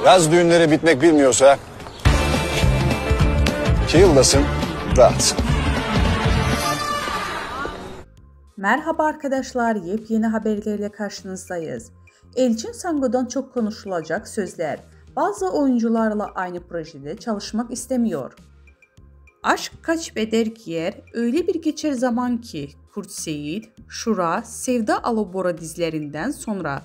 Yaz düğünleri bitmek bilmiyorsa 2 yıldasın, rahatsın. Merhaba arkadaşlar, yepyeni haberlerle karşınızdayız. Elçin Sangu'dan çok konuşulacak sözler. Bazı oyuncularla aynı projede çalışmak istemiyor. Aşk kaç beder giyer, öyle bir geçer zaman ki Kurt Seyit, Şura, Sevda Alabora dizilerinden sonra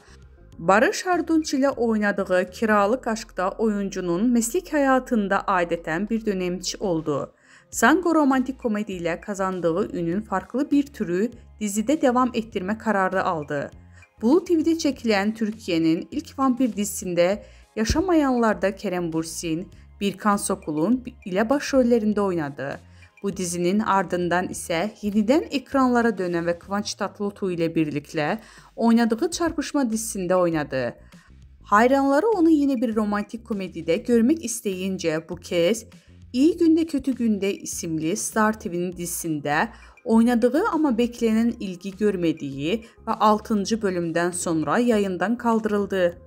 Barış Arduç ile oynadığı Kiralık Aşk'ta oyuncunun meslek hayatında adeten bir dönemçi oldu. Sango romantik komedi ile kazandığı ünün farklı bir türü dizide devam ettirme kararı aldı. Blue TV'de çekilen Türkiye'nin ilk vampir dizisinde Yaşamayanlar'da Kerem Bürsin, Birkan Sokul'un ile başrollerinde oynadı. Bu dizinin ardından ise yeniden ekranlara dönen ve Kıvanç Tatlıtuğ ile birlikte oynadığı Çarpışma dizisinde oynadı. Hayranları onu yine bir romantik komedide görmek isteyince bu kez İyi Günde Kötü Günde isimli Star TV'nin dizisinde oynadığı ama beklenen ilgi görmediği ve 6. bölümden sonra yayından kaldırıldı.